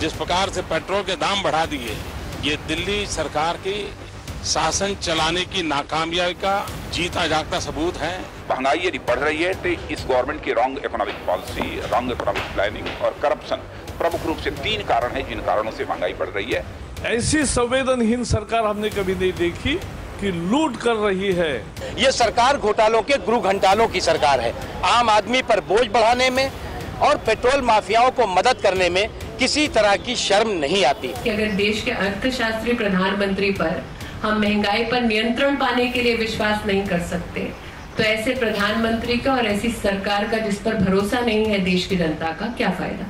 जिस प्रकार से पेट्रोल के दाम बढ़ा दिए, ये दिल्ली सरकार की शासन चलाने की नाकामयाबी का जीता जागता सबूत है। महंगाई यदि बढ़ रही है तो इस गवर्नमेंट की wrong economic policy, wrong economic planning और करप्शन प्रमुख रूप से 3 कारण है जिन कारणों से महंगाई बढ़ रही है। ऐसी संवेदनहीन सरकार हमने कभी नहीं देखी कि लूट कर रही है। ये सरकार घोटालों के गुरु घंटालों की सरकार है। आम आदमी पर बोझ बढ़ाने में और पेट्रोल माफियाओं को मदद करने में किसी तरह की शर्म नहीं आती। कि अगर देश के अर्थशास्त्री प्रधानमंत्री पर हम महंगाई पर नियंत्रण पाने के लिए विश्वास नहीं कर सकते, तो ऐसे प्रधानमंत्री का और ऐसी सरकार का जिस पर भरोसा नहीं है देश की जनता का, क्या फायदा।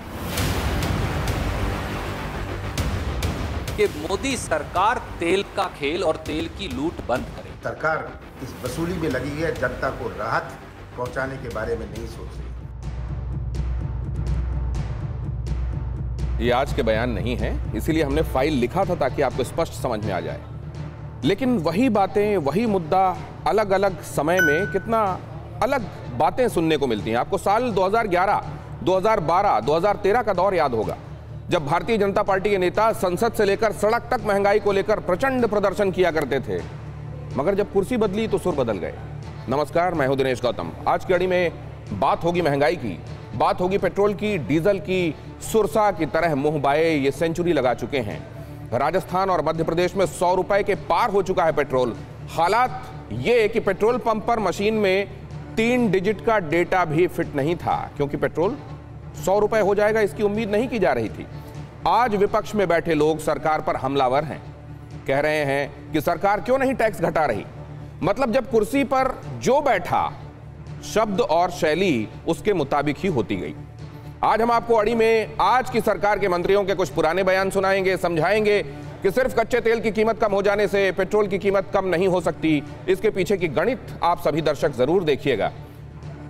कि मोदी सरकार तेल का खेल और तेल की लूट बंद करे। सरकार इस वसूली में लगी है, जनता को राहत पहुंचाने के बारे में नहीं सोच रही। ये आज के बयान नहीं है, इसीलिए हमने फाइल लिखा था ताकि आपको स्पष्ट समझ में आ जाए। लेकिन वही बातें, वही मुद्दा अलग अलग समय में कितना अलग बातें सुनने को मिलती हैं। आपको साल 2011, 2012, 2013 का दौर याद होगा, जब भारतीय जनता पार्टी के नेता संसद से लेकर सड़क तक महंगाई को लेकर प्रचंड प्रदर्शन किया करते थे, मगर जब कुर्सी बदली तो सुर बदल गए। नमस्कार, मैं हूं दिनेश गौतम। आज की कड़ी में बात होगी महंगाई की, बात होगी पेट्रोल की, डीजल की। सुरसा की तरह मुंह बाए ये सेंचुरी लगा चुके हैं। राजस्थान और मध्य प्रदेश में 100 रुपए के पार हो चुका है पेट्रोल। हालात ये कि पेट्रोल पंप पर मशीन में 3 डिजिट का डेटा भी फिट नहीं था, क्योंकि पेट्रोल 100 रुपए हो जाएगा इसकी उम्मीद नहीं की जा रही थी। आज विपक्ष में बैठे लोग सरकार पर हमलावर हैं, कह रहे हैं कि सरकार क्यों नहीं टैक्स घटा रही। मतलब जब कुर्सी पर जो बैठा, शब्द और शैली उसके मुताबिक ही होती गई। आज हम आपको अड़ी में आज की सरकार के मंत्रियों के कुछ पुराने बयान सुनाएंगे, समझाएंगे कि सिर्फ कच्चे तेल की कीमत कम हो जाने से पेट्रोल की कीमत कम नहीं हो सकती। इसके पीछे की गणित आप सभी दर्शक जरूर देखिएगा।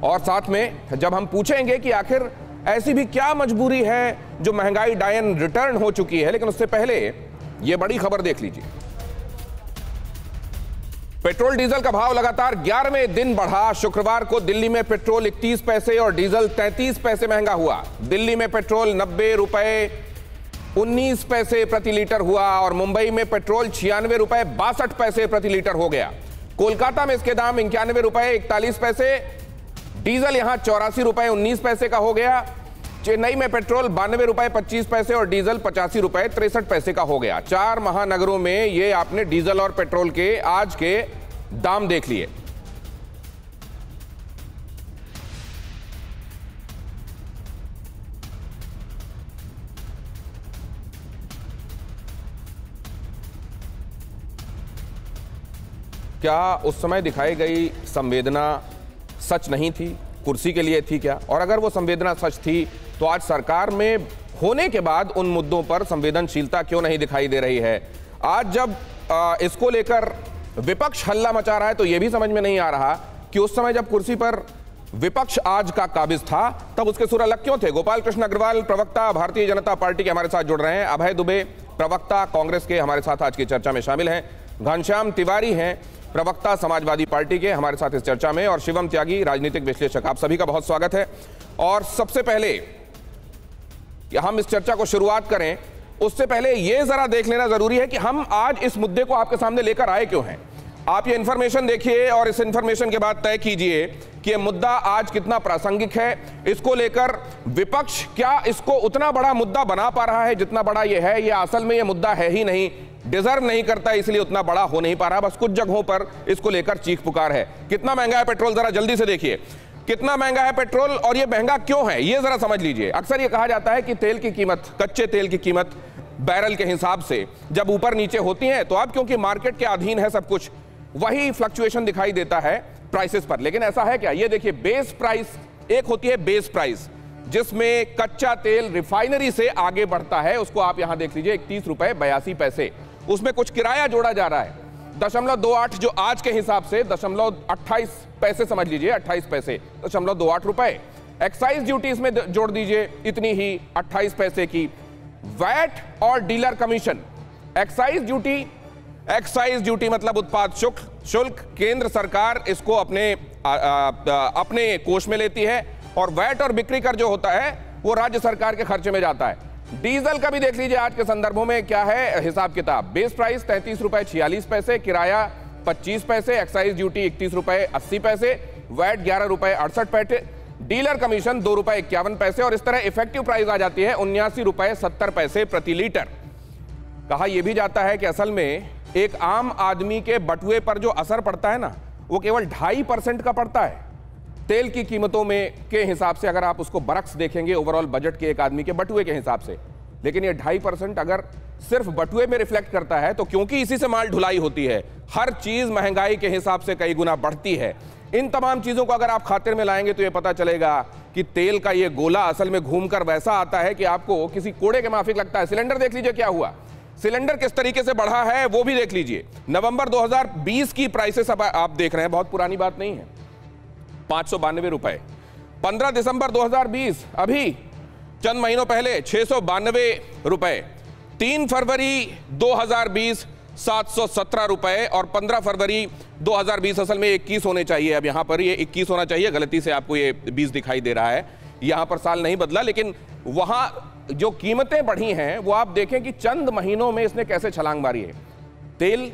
और साथ में जब हम पूछेंगे कि आखिर ऐसी भी क्या मजबूरी है जो महंगाई डायन रिटर्न हो चुकी है, लेकिन उससे पहले यह बड़ी खबर देख लीजिए। पेट्रोल डीजल का भाव लगातार 11वें दिन बढ़ा। शुक्रवार को दिल्ली में पेट्रोल 31 पैसे और डीजल 33 पैसे महंगा हुआ। दिल्ली में पेट्रोल 90 रुपए 19 पैसे प्रति लीटर हुआ और मुंबई में पेट्रोल 96 रुपए 62 पैसे प्रति लीटर हो गया। कोलकाता में इसके दाम 91 रुपए 41 पैसे, डीजल यहां 84 रुपए 19 पैसे का हो गया। चेन्नई में पेट्रोल 92 रुपए 25 पैसे और डीजल 85 रुपए 63 पैसे का हो गया। 4 महानगरों में ये आपने डीजल और पेट्रोल के आज के दाम देख लिए। क्या उस समय दिखाई गई संवेदना सच नहीं थी? कुर्सी के लिए थी क्या? और अगर वो संवेदना सच थी तो आज सरकार में होने के बाद उन मुद्दों पर संवेदनशीलता क्यों नहीं दिखाई दे रही है? आज जब इसको लेकर विपक्ष हल्ला मचा रहा है तो यह भी समझ में नहीं आ रहा कि उस समय जब कुर्सी पर विपक्ष आज का काबिज था तब उसके सुर अलग क्यों थे। गोपाल कृष्ण अग्रवाल, प्रवक्ता भारतीय जनता पार्टी के, हमारे साथ जुड़ रहे हैं। अभय दुबे, प्रवक्ता कांग्रेस के, हमारे साथ आज की चर्चा में शामिल हैं। घनश्याम तिवारी हैं, प्रवक्ता समाजवादी पार्टी के, हमारे साथ इस चर्चा में। और शिवम त्यागी, राजनीतिक विश्लेषक। आप सभी का बहुत स्वागत है। और सबसे पहले हम इस चर्चा को शुरुआत करें उससे पहले यह जरा देख लेना जरूरी है कि हम आज इस मुद्दे को आपके सामने लेकर आए क्यों हैं। आप ये इंफॉर्मेशन देखिए और इस इंफॉर्मेशन के बाद तय कीजिए कि यह मुद्दा आज कितना प्रासंगिक है। इसको लेकर विपक्ष क्या इसको उतना बड़ा मुद्दा बना पा रहा है जितना बड़ा यह है? यह असल में यह मुद्दा है ही नहीं, डिजर्व नहीं करता, इसलिए उतना बड़ा हो नहीं पा रहा। बस कुछ जगहों पर इसको लेकर चीख पुकार है। कितना महंगा है पेट्रोल, जरा जल्दी से देखिए कितना महंगा है पेट्रोल और ये महंगा क्यों है, ये जरा समझ लीजिए। अक्सर ये कहा जाता है कि तेल की कीमत, कच्चे तेल की कीमत बैरल के हिसाब से जब ऊपर नीचे होती है तो अब क्योंकि मार्केट के अधीन है सब कुछ, वही फ्लक्चुएशन दिखाई देता है प्राइसेस पर। लेकिन ऐसा है क्या? ये देखिए, बेस प्राइस एक होती है, बेस प्राइस जिसमें कच्चा तेल रिफाइनरी से आगे बढ़ता है, उसको आप यहां देख लीजिए 31 रुपए 82 पैसे। उसमें कुछ किराया जोड़ा जा रहा है 0.28, जो आज के हिसाब से 0.28 पैसे समझ लीजिए, 28 पैसे 0.28 रुपए। एक्साइज ड्यूटी इसमें जोड़ दीजिए इतनी ही 28 पैसे की। वैट और डीलर कमीशन, एक्साइज ड्यूटी मतलब उत्पाद शुल्क, केंद्र सरकार इसको अपने कोष में लेती है और वैट और बिक्री कर जो होता है वो राज्य सरकार के खर्चे में जाता है। डीजल का भी देख लीजिए आज के संदर्भों में क्या है हिसाब किताब। बेस प्राइस 33 रुपए 46 पैसे, किराया 25 पैसे, एक्साइज ड्यूटी 31 रुपए 80 पैसे, वैट 11 रुपए 68 पैसे, डीलर कमीशन 2 रुपए 51 पैसे और इस तरह इफेक्टिव प्राइस आ जाती है 79 रुपए 70 पैसे प्रति लीटर। कहा यह भी जाता है कि असल में एक आम आदमी के बटुए पर जो असर पड़ता है ना, वो केवल 2.5% का पड़ता है तेल की कीमतों में के हिसाब से, अगर आप उसको बरक्स देखेंगे ओवरऑल बजट के एक आदमी के बटुए के हिसाब से। लेकिन ये 2.5% अगर सिर्फ बटुए में रिफ्लेक्ट करता है तो क्योंकि इसी से माल ढुलाई होती है, हर चीज महंगाई के हिसाब से कई गुना बढ़ती है। इन तमाम चीजों को अगर आप खातिर में लाएंगे तो ये पता चलेगा कि तेल का ये गोला असल में घूमकर वैसा आता है कि आपको किसी कोड़े के माफिक लगता है। सिलेंडर देख लीजिए क्या हुआ, सिलेंडर किस तरीके से बढ़ा है वो भी देख लीजिए। नवंबर 2020 की प्राइसेस अब आप देख रहे हैं, बहुत पुरानी बात नहीं है, 592 रुपए। 15 दिसंबर 2020 अभी चंद महीनों पहले 692 रुपए। 3 फरवरी 2020 717 रुपए और 15 फरवरी 2020 असल में 21 होने चाहिए, अब यहां पर ये 21 होना चाहिए, गलती से आपको ये 20 दिखाई दे रहा है। यहां पर साल नहीं बदला, लेकिन वहां जो कीमतें बढ़ी हैं वो आप देखें कि चंद महीनों में इसने कैसे छलांग मारी है। तेल,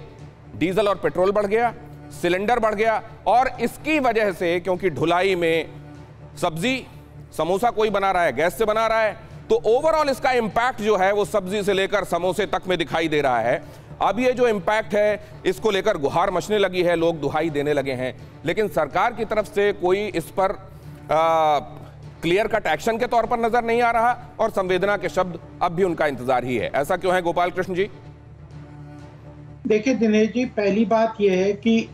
डीजल और पेट्रोल बढ़ गया, सिलेंडर बढ़ गया और इसकी वजह से क्योंकि ढुलाई में सब्जी, समोसा कोई बना रहा है गैस से बना रहा है, तो ओवरऑल इसका इंपैक्ट जो है वो सब्जी से लेकर समोसे तक में दिखाई दे रहा है। अब ये जो इंपैक्ट है इसको लेकर गुहार मचने लगी है, लोग दुहाई देने लगे हैं, लेकिन सरकार की तरफ से कोई इस पर क्लियर कट एक्शन के तौर पर नजर नहीं आ रहा और संवेदना के शब्द अब भी उनका इंतजार ही है। ऐसा क्यों है गोपाल कृष्ण जी? देखिए दिनेश जी, पहली बात यह है कि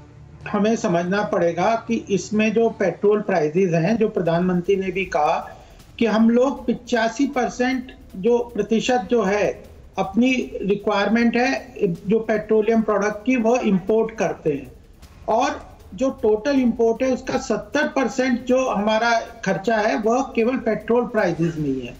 हमें समझना पड़ेगा कि इसमें जो पेट्रोल प्राइसेस हैं, जो प्रधानमंत्री ने भी कहा कि हम लोग 85% जो प्रतिशत जो है अपनी रिक्वायरमेंट है जो पेट्रोलियम प्रोडक्ट की वो इंपोर्ट करते हैं और जो टोटल इंपोर्ट है उसका 70% जो हमारा खर्चा है वह केवल पेट्रोल प्राइसेस में ही है।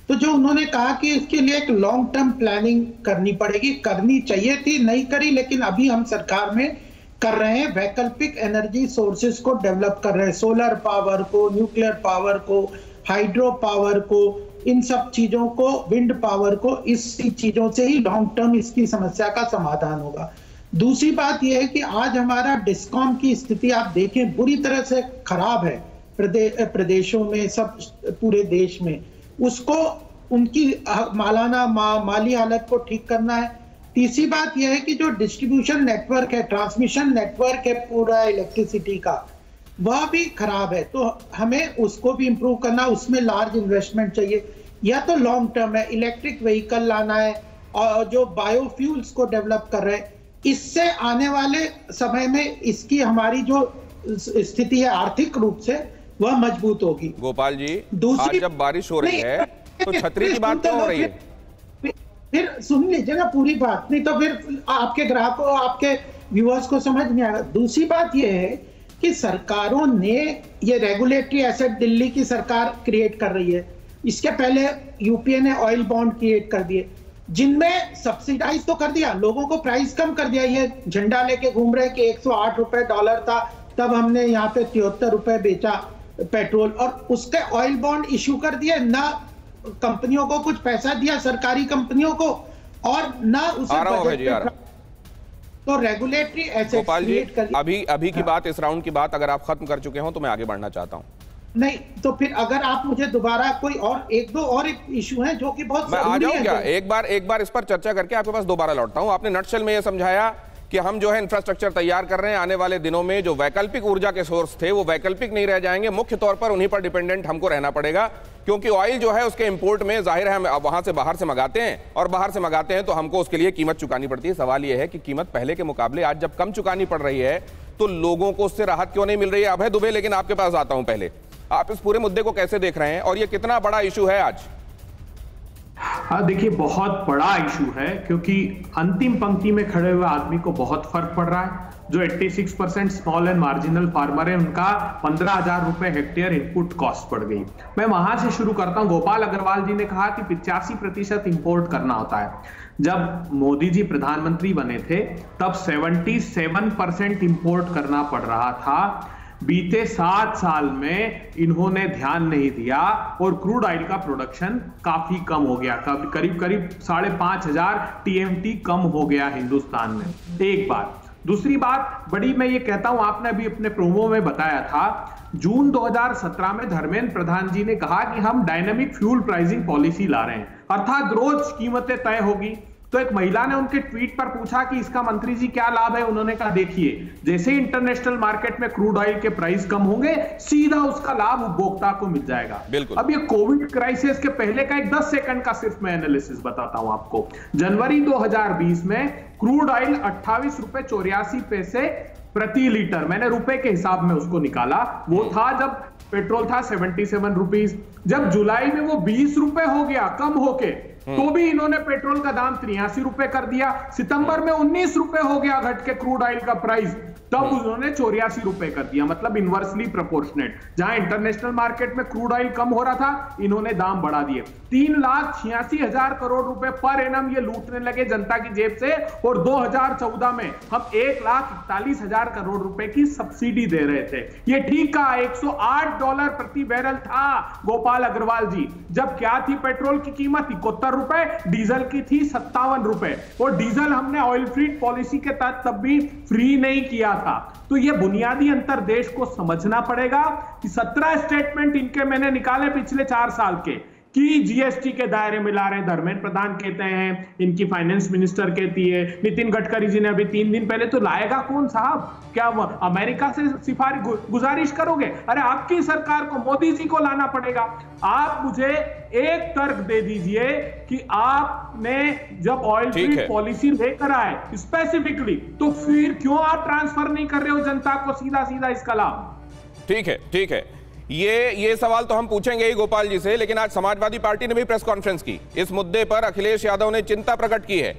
तो जो उन्होंने कहा कि इसके लिए एक लॉन्ग टर्म प्लानिंग करनी पड़ेगी, करनी चाहिए थी, नहीं करी, लेकिन अभी हम सरकार में कर रहे हैं। वैकल्पिक एनर्जी सोर्सेज को डेवलप कर रहे हैं, सोलर पावर को, न्यूक्लियर पावर को, हाइड्रो पावर को, इन सब चीजों को, विंड पावर को, इस चीजों से ही लॉन्ग टर्म इसकी समस्या का समाधान होगा। दूसरी बात यह है कि आज हमारा डिस्कॉम की स्थिति आप देखें बुरी तरह से खराब है प्रदेशों में, सब पूरे देश में। उसको उनकी माली हालत को ठीक करना है। तीसरी बात यह है कि जो डिस्ट्रीब्यूशन नेटवर्क है, ट्रांसमिशन नेटवर्क है पूरा इलेक्ट्रिसिटी का, वह भी खराब है, तो हमें उसको भी इंप्रूव करना, उसमें लार्ज इन्वेस्टमेंट चाहिए। या तो लॉन्ग टर्म है, इलेक्ट्रिक व्हीकल लाना है और जो बायोफ्यूल्स को डेवलप कर रहे हैं, इससे आने वाले समय में इसकी हमारी जो स्थिति है आर्थिक रूप से वह मजबूत होगी। गोपाल जी, आज जब बारिश हो रही है तो छतरी की बात क्यों हो रही है? फिर सुन लीजिए ना पूरी बात, नहीं तो फिर आपके ग्राहकों, आपके व्यूअर्स को समझ नहीं आएगा। दूसरी बात यह है कि सरकारों ने ये रेगुलेटरी एसेट, दिल्ली की सरकार क्रिएट कर रही है, इसके पहले यूपीए ने ऑयल बॉन्ड क्रिएट कर दिए जिनमें सब्सिडाइज तो कर दिया, लोगों को प्राइस कम कर दिया। ये झंडा लेके घूम रहे कि 108 रुपए डॉलर था, तब हमने यहाँ पे 73 रुपए बेचा पेट्रोल, और उसके ऑयल बॉन्ड इश्यू कर दिए, ना कंपनियों को कुछ पैसा दिया, सरकारी कंपनियों को, और ना उसे तो रेगुलेटरी एसेट क्रिएट कर दिया। अभी की बात, इस राउंड की बात अगर आप खत्म कर चुके हो तो मैं आगे बढ़ना चाहता हूं। नहीं तो फिर अगर आप मुझे दोबारा कोई और एक दो और इशू है जो कि बहुत मैं आ जाऊं क्या? एक बार इस पर चर्चा करके आपके पास दोबारा लौटता हूं। आपने नटशेल में यह समझाया कि हम जो है इंफ्रास्ट्रक्चर तैयार कर रहे हैं, आने वाले दिनों में जो वैकल्पिक ऊर्जा के सोर्स थे वो वैकल्पिक नहीं रह जाएंगे, मुख्य तौर पर उन्हीं पर डिपेंडेंट हमको रहना पड़ेगा, क्योंकि ऑयल जो है उसके इंपोर्ट में जाहिर है हम वहां से बाहर से मंगाते हैं, और बाहर से मंगाते हैं तो हमको उसके लिए कीमत चुकानी पड़ती है। सवाल यह है कि कीमत पहले के मुकाबले आज जब कम चुकानी पड़ रही है तो लोगों को उससे राहत क्यों नहीं मिल रही है? अभय दुबे, लेकिन आपके पास आता हूं, पहले आप इस पूरे मुद्दे को कैसे देख रहे हैं और ये कितना बड़ा इशू है आज? हाँ देखिए, बहुत बड़ा इशू है, क्योंकि अंतिम पंक्ति में खड़े हुए आदमी को बहुत फर्क पड़ रहा है। जो 86% स्मॉल एंड मार्जिनल फार्मर है, उनका 15,000 रुपए हेक्टेयर इनपुट कॉस्ट बढ़ गई। मैं वहां से शुरू करता हूं। गोपाल अग्रवाल जी ने कहा कि 85% इंपोर्ट करना होता है। जब मोदी जी प्रधानमंत्री बने थे तब 77% इंपोर्ट करना पड़ रहा था। बीते 7 साल में इन्होंने ध्यान नहीं दिया और क्रूड ऑयल का प्रोडक्शन काफी कम हो गया, करीब 5,500 TMT कम हो गया हिंदुस्तान में। एक बात। दूसरी बात बड़ी मैं ये कहता हूं, आपने अभी अपने प्रोमो में बताया था, जून 2017 में धर्मेंद्र प्रधान जी ने कहा कि हम डायनामिक फ्यूल प्राइसिंग पॉलिसी ला रहे हैं, अर्थात रोज कीमतें तय होगी। तो एक महिला ने उनके ट्वीट पर पूछा कि इसका मंत्री जी क्या लाभ है, उन्होंने कहा देखिए, जैसे ही इंटरनेशनल मार्केट में क्रूड ऑयल के प्राइस कम होंगे, सीधा उसका लाभ उपभोक्ता को मिल जाएगा। बिल्कुल। अब ये कोविड क्राइसिस के पहले का एक 10 सेकंड का सिर्फ मैं एनालिसिस बताता हूं आपको। जनवरी 2020 में क्रूड ऑयल 28 रुपए 84 पैसे प्रति लीटर, मैंने रुपए के हिसाब में उसको निकाला, वो था जब पेट्रोल था 77 रुपीज। जब जुलाई में वो 20 रुपए हो गया कम होके, तो भी इन्होंने पेट्रोल का दाम 83 रुपए कर दिया। सितंबर में 19 रुपए हो गया घट के क्रूड ऑयल का प्राइस, तब उन्होंने 84 रुपए कर दिया, मतलब इनवर्सली प्रोपोर्शनेट। जहां इंटरनेशनल मार्केट में क्रूड ऑयल कम हो रहा था, इन्होंने दाम बढ़ा दिए। 3,86,000 करोड़ रुपए पर एनम ये लूटने लगे जनता की जेब से, और 2014 में हम 1,41,000 करोड़ रुपए की सब्सिडी दे रहे थे। ये ठीक कहा, $108 प्रति बैरल था गोपाल अग्रवाल जी। जब क्या थी पेट्रोल की कीमत? 71 रुपए, डीजल की थी 57 रुपए, और डीजल हमने ऑयल फ्री पॉलिसी के तहत तब भी फ्री नहीं किया था। तो ये बुनियादी अंतर देश को समझना पड़ेगा कि 17 स्टेटमेंट इनके मैंने निकाले पिछले 4 साल के, कि जीएसटी के दायरे में ला रहे हैं, धर्मेंद्र प्रधान कहते हैं, इनकी फाइनेंस मिनिस्टर कहती है, नितिन गडकरी जी ने अभी 3 दिन पहले, तो लाएगा कौन साहब? क्या अमेरिका से सिफारिश गुजारिश करोगे? अरे आपकी सरकार को, मोदी जी को लाना पड़ेगा। आप मुझे एक तर्क दे दीजिए कि आपने जब ऑयल फ्री पॉलिसी लेकर आए स्पेसिफिकली, तो फिर क्यों आप ट्रांसफर नहीं कर रहे हो जनता को सीधा सीधा इसका लाभ? ठीक है, ठीक है, ये सवाल तो हम पूछेंगे ही गोपाल जी से, लेकिन आज समाजवादी पार्टी ने भी प्रेस कॉन्फ्रेंस की इस मुद्दे पर। अखिलेश यादव ने चिंता प्रकट की है।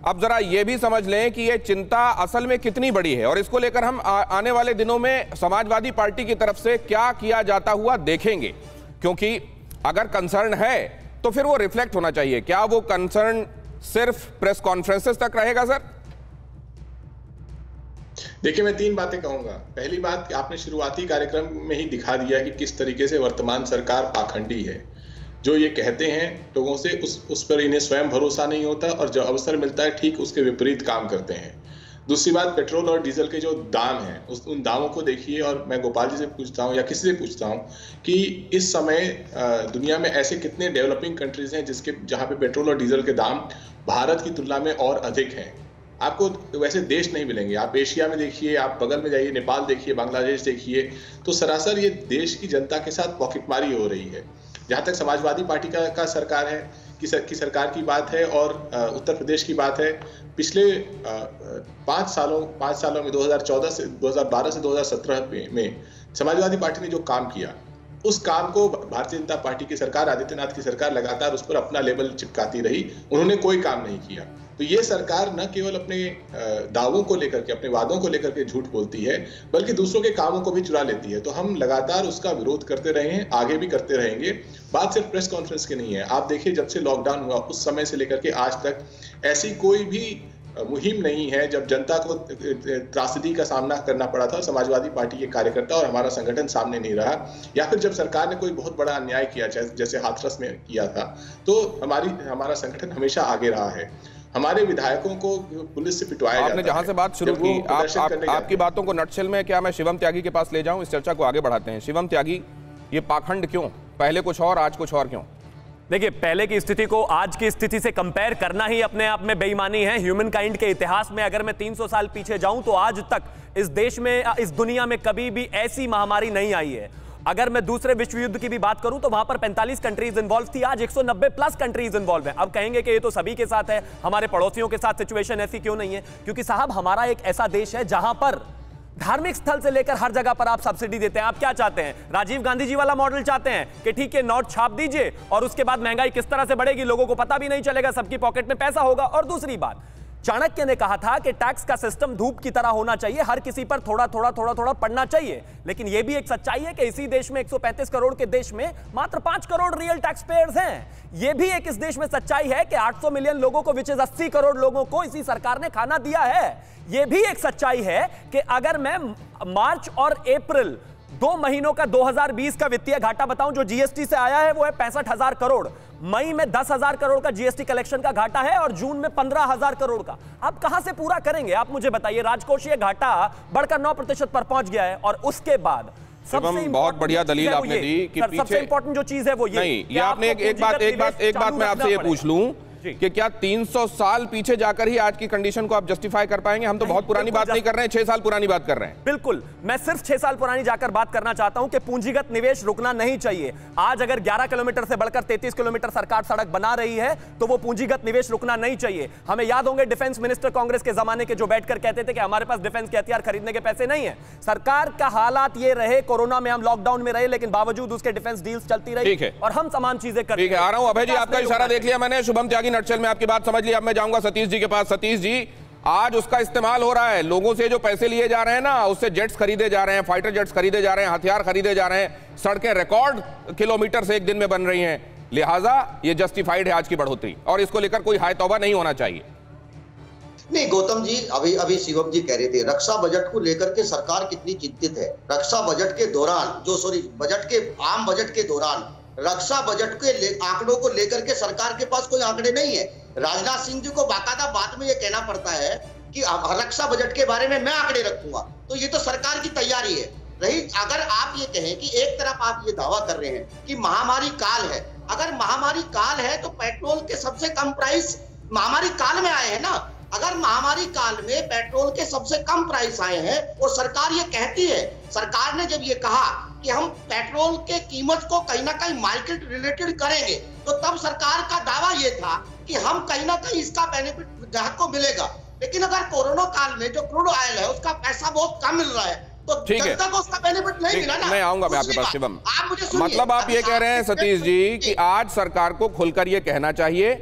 अब जरा ये भी समझ लें कि ये चिंता असल में कितनी बड़ी है, और इसको लेकर हम आने वाले दिनों में समाजवादी पार्टी की तरफ से क्या किया जाता हुआ देखेंगे, क्योंकि अगर कंसर्न है तो फिर वो रिफ्लेक्ट होना चाहिए। क्या वो कंसर्न सिर्फ प्रेस कॉन्फ्रेंसेस तक रहेगा सर? देखिए, मैं 3 बातें कहूंगा। पहली बात, आपने शुरुआती कार्यक्रम में ही दिखा दिया कि किस तरीके से वर्तमान सरकार पाखंडी है। जो ये कहते हैं लोगों से, उस पर इन्हें स्वयं भरोसा नहीं होता, और जो अवसर मिलता है ठीक उसके विपरीत काम करते हैं। दूसरी बात, पेट्रोल और डीजल के जो दाम हैं, उन दामों को देखिए, और मैं गोपाल जी से पूछता हूं या किसी से पूछता हूं कि इस समय दुनिया में ऐसे कितने डेवलपिंग कंट्रीज हैं जहां पे पेट्रोल और डीजल के दाम भारत की तुलना में और अधिक हैं। आपको वैसे देश नहीं मिलेंगे। आप एशिया में देखिए, आप बगल में जाइए, नेपाल देखिए, बांग्लादेश देखिए, तो सरासर ये देश की जनता के साथ पॉकेटमारी हो रही है। जहाँ तक समाजवादी पार्टी का सरकार है की सरकार की बात है और उत्तर प्रदेश की बात है, पिछले 5 सालों में 2012 से 2017 में समाजवादी पार्टी ने जो काम किया, उस काम को भारतीय जनता पार्टी की सरकार, आदित्यनाथ की सरकार लगातार उस पर अपना लेबल चिपकाती रही। उन्होंने कोई काम नहीं किया। तो ये सरकार न केवल अपने दावों को लेकर के, अपने वादों को लेकर के झूठ बोलती है, बल्कि दूसरों के कामों को भी चुरा लेती है। तो हम लगातार उसका विरोध करते रहे हैं, आगे भी करते रहेंगे। बात सिर्फ प्रेस कॉन्फ्रेंस की नहीं है। आप देखिए, जब से लॉकडाउन हुआ उस समय से लेकर के आज तक ऐसी कोई भी मुहिम नहीं है जब जनता को त्रासदी का सामना करना पड़ा था, समाजवादी पार्टी के कार्यकर्ता और हमारा संगठन सामने नहीं रहा, या फिर जब सरकार ने कोई बहुत बड़ा अन्याय किया, जैसे हाथरस में किया था, तो हमारा संगठन हमेशा आगे रहा है। हमारे विधायकों को पुलिस से पिटवाया जाता है। आपने जहां से बात शुरू की, आपकी बातों को नटशेल में क्या मैं शिवम त्यागी के पास ले जाऊं? इस चर्चा को आगे बढ़ाते हैं। शिवम त्यागी, ये पाखंड क्यों? पहले कुछ और, आज कुछ और क्यों? देखिए, पहले की स्थिति को आज की स्थिति से कंपेयर करना ही अपने आप में बेईमानी है। ह्यूमन काइंड के इतिहास में अगर मैं 300 साल पीछे जाऊं तो आज तक इस देश में, इस दुनिया में कभी भी ऐसी महामारी नहीं आई है। अगर मैं दूसरे विश्व युद्ध की भी बात करूं तो वहां पर 45 कंट्रीज इन्वॉल्व थी, आज 190 प्लस कंट्रीज इन्वॉल्व है। अब कहेंगे कि ये तो सभी के साथ है, हमारे पड़ोसियों के साथ सिचुएशन ऐसी क्यों नहीं है? क्योंकि साहब, हमारा एक ऐसा देश है जहां पर धार्मिक स्थल से लेकर हर जगह पर आप सब्सिडी देते हैं। आप क्या चाहते हैं? राजीव गांधी जी वाला मॉडल चाहते हैं कि ठीक है, नोट छाप दीजिए और उसके बाद महंगाई किस तरह से बढ़ेगी लोगों को पता भी नहीं चलेगा, सबकी पॉकेट में पैसा होगा। और दूसरी बात, चाणक्य ने कहा था कि टैक्स का सिस्टम धूप की तरह होना चाहिए, हर किसी पर थोड़ा थोड़ा पड़ना चाहिए। लेकिन यह भी एक सच्चाई है कि इसी देश में 135 करोड़ के देश में मात्र 5 करोड़ रियल टैक्स पेयर्स हैं। यह भी एक इस देश में सच्चाई है कि 800 मिलियन लोगों को, विच इज 80 करोड़ लोगों को इसी सरकार ने खाना दिया है। यह भी एक सच्चाई है कि अगर मैं मार्च और अप्रैल 2 महीनों का 2020 का वित्तीय घाटा बताऊं जो जीएसटी से आया है वो है 65,000 करोड़। मई में 10,000 करोड़ का जीएसटी कलेक्शन का घाटा है और जून में 15,000 करोड़ का। आप कहां से पूरा करेंगे? आप मुझे बताइए। राजकोषीय घाटा बढ़कर 9% पर पहुंच गया है और उसके बाद सबसे बहुत बढ़िया दलील आपने दी कि सबसे इंपॉर्टेंट जो चीज है वो ये नहीं, ये आपने एक बात मैं आपसे ये पूछ लूं कि क्या 300 साल पीछे जाकर ही आज की कंडीशन को आप जस्टिफाई कर पाएंगे? हम तो बहुत पुरानी बात नहीं कर रहे हैं, 6 साल पुरानी बात कर रहे हैं। बिल्कुल, मैं सिर्फ 6 साल पुरानी जाकर बात करना चाहता हूं कि पूंजीगत निवेश रुकना नहीं चाहिए। आज अगर 11 किलोमीटर से बढ़कर 33 किलोमीटर सरकार सड़क बना रही है तो वो पूंजीगत निवेश रुकना नहीं चाहिए। हमें याद होंगे डिफेंस मिनिस्टर कांग्रेस के जमाने के जो बैठकर कहते थे कि हमारे पास डिफेंस के हथियार खरीदने के पैसे नहीं है। सरकार का हालात ये रहे, कोरोना में हम लॉकडाउन में रहे लेकिन बावजूद उसके डिफेंस डील्स चलती रही और हम तमाम चीजें करते। ठीक है, आ रहा हूं अभय जी, आपका इशारा देख लिया मैंने। शुभम त्यागी नटशेल में आपकी बात समझ लिया। अब मैं जाऊंगा सतीश जी के पास। सतीश जी, आज उसका इस्तेमाल हो रहा है, लोगों से जो पैसे लिए जा रहे हैं ना, उससे जेट्स खरीदे जा रहे हैं, फाइटर जेट्स खरीदे जा रहे हैं, हथियार खरीदे जा रहे हैं, सड़कें रिकॉर्ड किलोमीटर से एक दिन में बन रही हैं। लिहाजा ये जस्टिफाइड है आज की बढ़ोतरी और इसको लेकर कोई हाय तौबा नहीं होना चाहिए। नहीं गौतम जी, अभी शिवम जी कह रहे थे रक्षा बजट को लेकर के सरकार कितनी चिंतित है। रक्षा बजट के दौरान आम बजट के दौरान रक्षा बजट के आंकड़ों को लेकर के सरकार के पास कोई आंकड़े नहीं है। राजनाथ सिंह जी को बाकायदा बात में ये कहना पड़ता है कि रक्षा बजट के बारे में मैं आंकड़े रखूंगा, तो ये तो सरकार की तैयारी है। रही अगर आप ये कहें कि एक तरफ आप ये दावा कर रहे हैं कि महामारी काल है, अगर महामारी काल है तो पेट्रोल के सबसे कम प्राइस महामारी काल में आए हैं ना। अगर महामारी काल में पेट्रोल के सबसे कम प्राइस आए हैं और सरकार ये कहती है, सरकार ने जब ये कहा कि हम पेट्रोल के कीमत को कहीं ना कहीं मार्केट रिलेटेड करेंगे, तो तब सरकार का दावा ये था कि हम कहीं ना कहीं इसका बेनिफिट ग्राहक को मिलेगा। लेकिन अगर कोरोना काल में जो क्रूड ऑयल है उसका पैसा बहुत कम मिल रहा है तो जनता को उसका बेनिफिट नहीं मिला ना। मैं आऊंगा मैं आपके पास शिवम। मतलब आप ये कह रहे हैं सतीश जी कि आज सरकार को खुलकर ये कहना चाहिए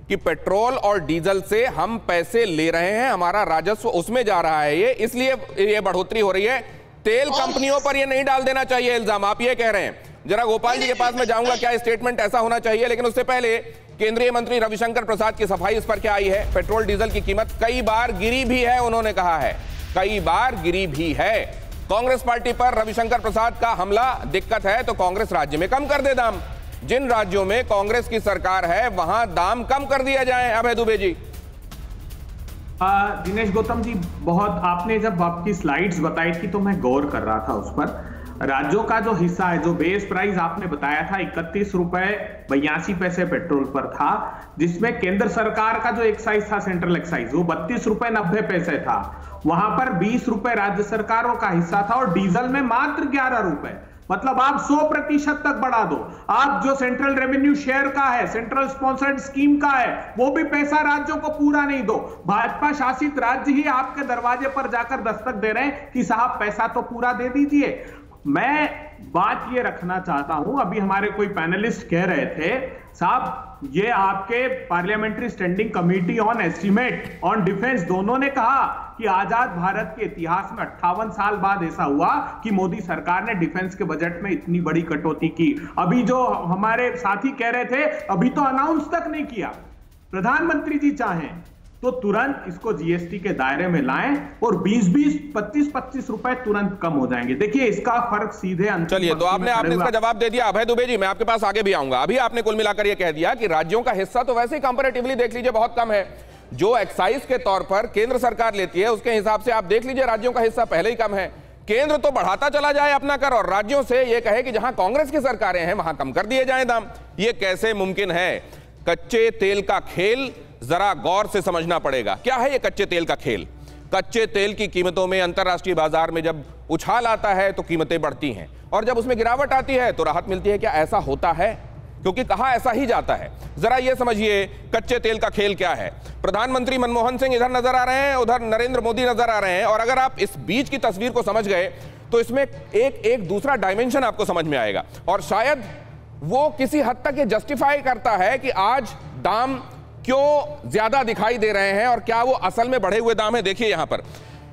कि पेट्रोल और डीजल से हम पैसे ले रहे हैं, हमारा राजस्व उसमें जा रहा है, ये इसलिए ये बढ़ोतरी हो रही है। तेल कंपनियों पर ये नहीं डाल देना चाहिए इल्जाम, आप ये कह रहे हैं। जरा गोपाल जी के पास मैं जाऊंगा, क्या स्टेटमेंट ऐसा होना चाहिए, लेकिन उससे पहले केंद्रीय मंत्री रविशंकर प्रसाद की सफाई इस पर क्या आई है। पेट्रोल डीजल की कीमत कई बार गिरी भी है, उन्होंने कहा है कई बार गिरी भी है। कांग्रेस पार्टी पर रविशंकर प्रसाद का हमला, दिक्कत है तो कांग्रेस राज्य में कम कर दे दाम। जिन राज्यों में कांग्रेस की सरकार है वहां दाम कम कर दिया जाए। अभय दुबे जी। दिनेश गौतम जी, बहुत आपने जब आपकी स्लाइड्स बताई थी तो मैं गौर कर रहा था उस पर। राज्यों का जो हिस्सा है, जो बेस प्राइस आपने बताया था 31 रुपए 82 पैसे पेट्रोल पर था, जिसमें केंद्र सरकार का जो एक्साइज था, सेंट्रल एक्साइज, वो 32 रुपए 90 पैसे था। वहां पर 20 रुपए राज्य सरकारों का हिस्सा था और डीजल में मात्र 11 रुपए। मतलब आप 100% तक बढ़ा दो। आप जो सेंट्रल रेवेन्यू शेयर का है, सेंट्रल स्पॉन्सर्ड स्कीम का है, वो भी पैसा राज्यों को पूरा नहीं दो। भाजपा शासित राज्य ही आपके दरवाजे पर जाकर दस्तक दे रहे हैं कि साहब पैसा तो पूरा दे दीजिए। मैं बात ये रखना चाहता हूं, अभी हमारे कोई पैनलिस्ट कह रहे थे साहब ये आपके parliamentary standing committee on estimate on defence, दोनों ने कहा कि आजाद भारत के इतिहास में 58 साल बाद ऐसा हुआ कि मोदी सरकार ने डिफेंस के बजट में इतनी बड़ी कटौती की। अभी जो हमारे साथी कह रहे थे अभी तो अनाउंस तक नहीं किया। प्रधानमंत्री जी चाहें तो तुरंत इसको जीएसटी के दायरे में लाएं और 20-20, 25-25 रुपए तुरंत कम हो जाएंगे। देखिए इसका फर्क सीधे। चलिए, तो आपने इसका जवाब दे दिया। अभय दुबे जी, मैं आपके पास आगे भी आऊंगा। अभी आपने कुल मिलाकर यह कह दिया कि राज्यों का हिस्सा तो वैसे ही कंपैरेटिवली देख लीजिए बहुत कम है। जो एक्साइज के तौर पर केंद्र सरकार लेती है उसके हिसाब से आप देख लीजिए राज्यों का हिस्सा पहले ही कम है। केंद्र तो बढ़ाता चला जाए अपना कर और राज्यों से यह कहे कि जहां कांग्रेस की सरकारें हैं वहां कम कर दिए जाएं दाम। यह कैसे मुमकिन है? कच्चे तेल का खेल जरा गौर से समझना पड़ेगा। क्या है ये कच्चे तेल का खेल? कच्चे तेल की कीमतों में अंतर्राष्ट्रीय बाजार में जब उछाल आता है तो कीमतें बढ़ती हैं और जब उसमें गिरावट आती है तो राहत मिलती है। क्या ऐसा होता है? क्योंकि कहा ऐसा ही जाता है। जरा ये समझिए कच्चे तेल का खेल क्या है। प्रधानमंत्री मनमोहन सिंह इधर नजर आ रहे हैं, उधर नरेंद्र मोदी नजर आ रहे हैं, और अगर आप इस बीच की तस्वीर को समझ गए तो इसमें एक दूसरा डायमेंशन आपको समझ में आएगा और शायद वो किसी हद तक ये जस्टिफाई करता है कि आज दाम क्यों ज्यादा दिखाई दे रहे हैं और क्या वो असल में बढ़े हुए दाम है। देखिए यहां पर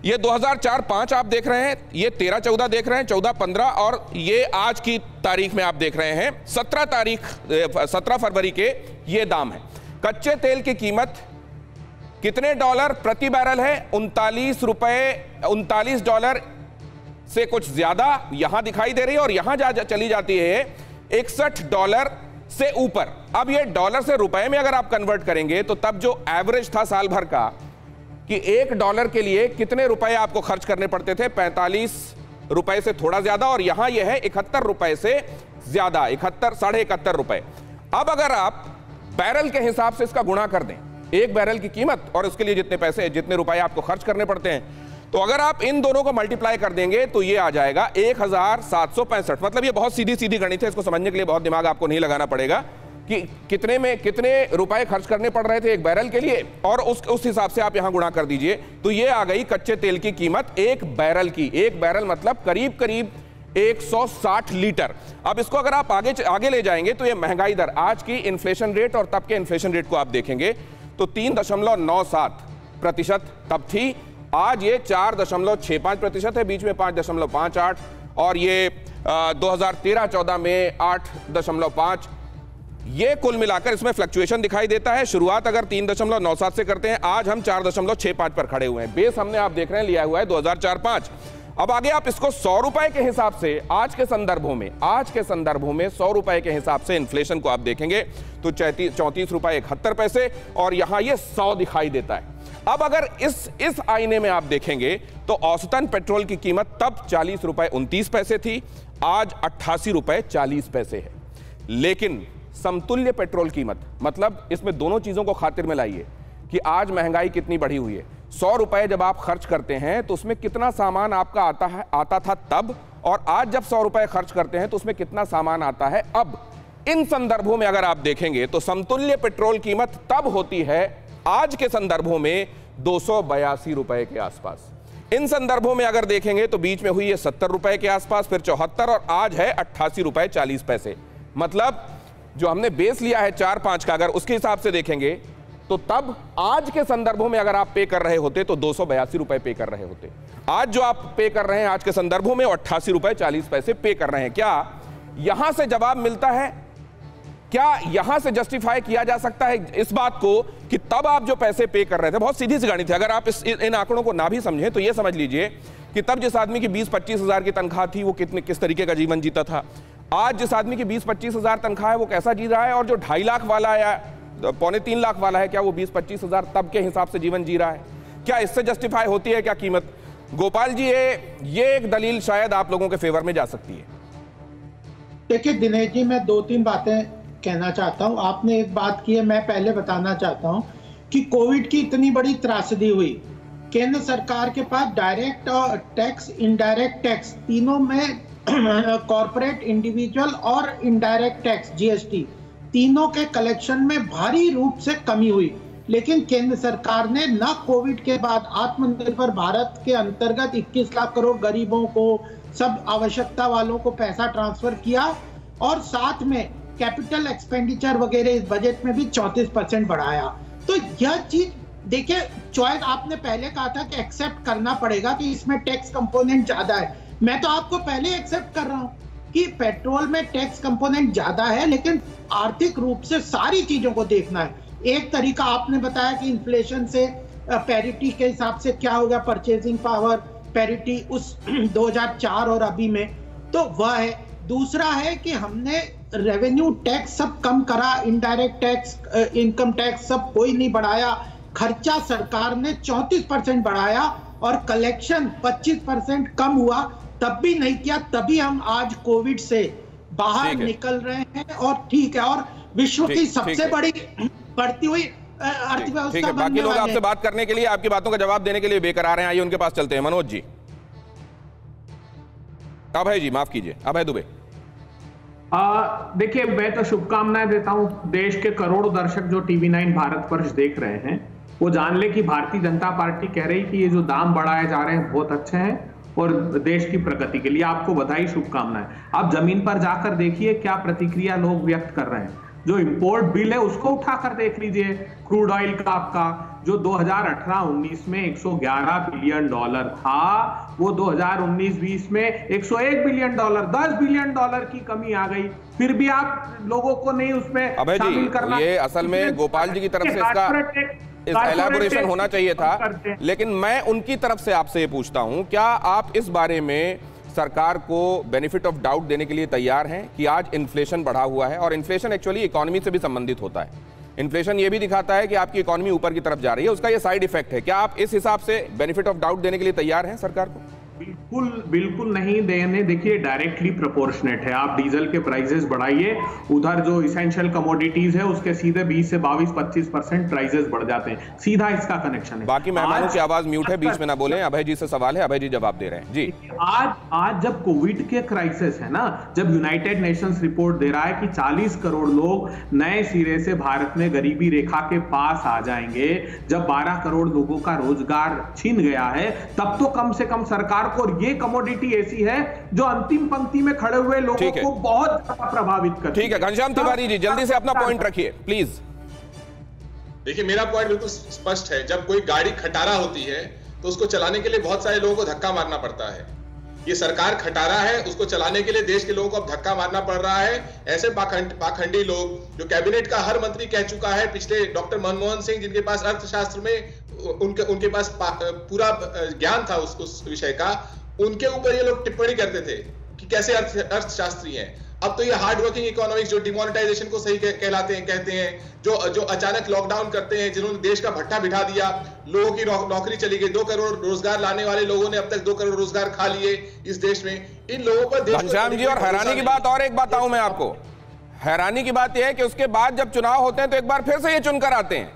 ये 2004-05 आप देख रहे हैं, ये 13-14 देख रहे हैं, 14-15, और ये आज की तारीख में आप देख रहे हैं 17 फरवरी के ये दाम है। कच्चे तेल की कीमत कितने डॉलर प्रति बैरल है? $39 से कुछ ज्यादा यहां दिखाई दे रही है और यहां चली जाती है $61 से ऊपर। अब ये डॉलर से रुपए में अगर आप कन्वर्ट करेंगे तो तब जो एवरेज था साल भर का कि $1 के लिए कितने रुपए आपको खर्च करने पड़ते थे, 45 रुपए से थोड़ा ज्यादा, और यहां यह है 71 रुपए से ज्यादा, 71 साढ़े 71 रुपए। अब अगर आप बैरल के हिसाब से इसका गुणा कर दें, एक बैरल की कीमत और उसके लिए जितने पैसे जितने रुपए आपको खर्च करने पड़ते हैं, तो अगर आप इन दोनों को मल्टीप्लाई कर देंगे तो ये आ जाएगा 1765। मतलब ये बहुत सीधी सीधी गणित है, इसको समझने के लिए बहुत दिमाग आपको नहीं लगाना पड़ेगा कि कितने रुपए खर्च करने पड़ रहे थे एक बैरल के लिए, और उस हिसाब से आप यहां गुणा कर दीजिए तो ये आ गई कच्चे तेल की कीमत एक बैरल की। एक बैरल मतलब करीब करीब 160 लीटर। अब इसको अगर आप आगे ले जाएंगे तो ये महंगाई दर, आज की इन्फ्लेशन रेट और तब के इन्फ्लेशन रेट को आप देखेंगे तो 3.97% तब थी, आज ये 4.65% है, बीच में 5.58 और ये 2013-14 में 8.5। ये कुल मिलाकर इसमें फ्लक्चुएशन दिखाई देता है। शुरुआत अगर 3.97 से करते हैं, आज हम 4.65 पर खड़े हुए हैं। बेस हमने आप देख रहे हैं लिया हुआ है 2004-05। अब आगे आप इसको 100 रुपए के हिसाब से आज के संदर्भों में 100 रुपए के हिसाब से इन्फ्लेशन को आप देखेंगे तो 34 रुपए 71 पैसे, और यहां ये 100 दिखाई देता है। अब अगर इस आईने में आप देखेंगे तो औसतन पेट्रोल की कीमत तब 40 रुपए 29 पैसे थी, आज 88 रुपए 40 पैसे है। लेकिन समतुल्य पेट्रोल कीमत, मतलब इसमें दोनों चीजों को खातिर में लाइए कि आज महंगाई कितनी बढ़ी हुई है। 100 रुपए जब आप खर्च करते हैं तो उसमें कितना सामान आपका आता था तब, और आज जब 100 रुपए खर्च करते हैं तो उसमें कितना सामान आता है अब। इन संदर्भों में अगर आप देखेंगे तो समतुल्य पेट्रोल कीमत तब होती है आज के संदर्भों में 282 रुपए के आसपास। इन संदर्भों में अगर देखेंगे तो बीच में हुई है 70 रुपए के आसपास, फिर 74 और आज है 88 रुपए 40 पैसे। मतलब जो हमने बेस लिया है 4-5 का, अगर उसके हिसाब से देखेंगे तो तब आज के संदर्भों में अगर आप पे कर रहे होते तो 282 रुपए पे कर रहे होते। आज जो आप पे कर रहे हैं आज के संदर्भों में 88 रुपए 40 पैसे पे कर रहे हैं। क्या यहां से जवाब मिलता है? क्या यहां से जस्टिफाई किया जा सकता है इस बात को कि तब आप जो पैसे पे कर रहे थे, बहुत सीधी सी गणित है, अगर आप इन आंकड़ों को ना भी समझें तो यह समझ लीजिए कि तब जिस आदमी की 20-25 हजार की तनख्वाह थी वो किस तरीके का जीवन जीता था। आज जिस आदमी की 20-25 हजार तनख्वाह है वो कैसा जी रहा है, और जो 2.5 लाख वाला है या 2.25 लाख वाला है, क्या वो 20-25 हजार तब के हिसाब से जीवन जी रहा है? क्या इससे जस्टिफाई होती है क्या कीमत? गोपाल जी, ये एक दलील शायद आप लोगों के फेवर में जा सकती है। देखिए दिनेश जी, मैं 2-3 बातें कहना चाहता हूं। आपने एक बात की है, मैं पहले बताना चाहता हूं कि कोविड की इतनी बड़ी त्रासदी हुई, केंद्र सरकार के पास डायरेक्ट टैक्स, इनडायरेक्ट टैक्स तीनों में कॉर्पोरेट, इंडिविजुअल और इनडायरेक्ट टैक्स जीएसटी तीनों के कलेक्शन में भारी रूप से कमी हुई। लेकिन केंद्र सरकार ने न कोविड के बाद आत्मनिर्भर भारत के अंतर्गत 21 लाख करोड़ गरीबों को, सब आवश्यकता वालों को पैसा ट्रांसफर किया, और साथ में कैपिटल एक्सपेंडिचर वगैरह इस बजट में भी 34% बढ़ाया। तो यह चीज देखिए, चॉइस आपने पहले कहा था कि एक्सेप्ट करना पड़ेगा कि इसमें टैक्स कंपोनेंट ज्यादा है। मैं तो आपको पहले एक्सेप्ट कर रहा हूं कि पेट्रोल में टैक्स कंपोनेंट ज्यादा है, लेकिन आर्थिक रूप से सारी चीजों को देखना है। एक तरीका आपने बताया कि इन्फ्लेशन से पैरिटी के हिसाब से क्या हो गया, परचेजिंग पावर पैरिटी उस 2004 और अभी में, तो वह है। दूसरा है कि हमने रेवेन्यू टैक्स सब कम करा, इनडायरेक्ट टैक्स, इनकम टैक्स सब कोई नहीं बढ़ाया। खर्चा सरकार ने 34% बढ़ाया और कलेक्शन 25% कम हुआ, तब भी नहीं किया। तभी हम आज कोविड से बाहर निकल रहे हैं, और ठीक है, और विश्व की सबसे बड़ी बढ़ती हुई अर्थव्यवस्था। बाकी लोग आपसे बात करने के लिए, आपकी बातों का जवाब देने के लिए बेकरार हैं, आइए उनके पास चलते हैं। मनोज जी, अभय जी, माफ कीजिए, अभय दुबे। देखिए, मैं तो शुभकामनाएं देता हूं देश के करोड़ों दर्शक जो टीवी9 भारतवर्ष देख रहे हैं, वो जान ले कि भारतीय जनता पार्टी कह रही कि ये जो दाम बढ़ाए जा रहे हैं बहुत अच्छे हैं और देश की प्रगति के लिए आपको बधाई, शुभकामनाएं। आप जमीन पर जाकर देखिए क्या प्रतिक्रिया लोग व्यक्त कर रहे हैं। जो इंपोर्ट बिल है उसको उठाकर देख लीजिए, क्रूड ऑयल का आपका जो 2018-19 में $111 बिलियन था, वो 2019-20 में $101 बिलियन, $10 बिलियन की कमी आ गई। फिर भी आप लोगों को नहीं उसमें शामिल करना। ये असल में गोपाल जी की तरफ से इसका एलैबोरेशन होना चाहिए था, लेकिन मैं उनकी तरफ से आपसे ये पूछता हूं, क्या आप इस बारे में सरकार को बेनिफिट ऑफ डाउट देने के लिए तैयार हैं कि आज इन्फ्लेशन बढ़ा हुआ है, और इन्फ्लेशन एक्चुअली इकोनॉमी से भी संबंधित होता है। इन्फ्लेशन ये भी दिखाता है कि आपकी इकोनॉमी ऊपर की तरफ जा रही है, उसका ये साइड इफेक्ट है। क्या आप इस हिसाब से बेनिफिट ऑफ डाउट देने के लिए तैयार हैं सरकार को? बिल्कुल नहीं देने। देखिए, डायरेक्टली प्रोपोर्शनेट है। आप डीजल के प्राइसेस बढ़ाइए, उधर जो इसेंशियल कमोडिटीज है उसके सीधे 20 से 22-25% प्राइसेस बढ़ जाते हैं। सीधा इसका कनेक्शन है। बाकी मेहमानों की आवाज म्यूट है, बीच में ना बोलें। अभय जी से सवाल है, अभय जी जवाब दे रहे हैं जी। आज जब कोविड के क्राइसिस है ना, जब यूनाइटेड नेशंस रिपोर्ट दे रहा है कि 40 करोड़ लोग नए सिरे से भारत में गरीबी रेखा के पास आ जाएंगे, जब 12 करोड़ लोगों का रोजगार छीन गया है, तब तो कम से कम सरकार को, ये कमोडिटी ऐसी है जो अंतिम पंक्ति में खड़े हुए लोगों को बहुत ज्यादा प्रभावित करती है। ठीक है, घनश्याम तिवारी जी जल्दी से अपना पॉइंट रखिए प्लीज। देखिए, मेरा पॉइंट बिल्कुल स्पष्ट है। जब कोई गाड़ी खटारा होती है तो उसको चलाने के लिए बहुत सारे लोगों को धक्का मारना पड़ता है। ये सरकार खटारा है, उसको चलाने के लिए देश के लोगों को अब धक्का मारना पड़ रहा है। ऐसे पाखंडी लोग जो कैबिनेट का हर मंत्री कह चुका है, पिछले डॉक्टर मनमोहन सिंह जिनके पास अर्थशास्त्र में उनके पास पूरा ज्ञान था उस विषय का, उनके ऊपर ये लोग टिप्पणी करते थे कि कैसे अर्थशास्त्री हैं। अब तो ये हार्ड वर्किंग इकोनॉमिक्स जो डिमोनेटाइजेशन को सही कहते हैं, जो अचानक लॉकडाउन करते हैं, जिन्होंने देश का भट्टा बिठा दिया, लोगों की नौकरी चली गई, 2 करोड़ रोजगार लाने वाले लोगों ने अब तक 2 करोड़ रोजगार खा लिए इस देश में। इन लोगों पर घनश्याम जी, और हैरानी की बात और एक बताऊं मैं आपको, हैरानी की बात यह है कि उसके बाद जब चुनाव होते हैं तो एक बार फिर से ये चुनकर आते हैं,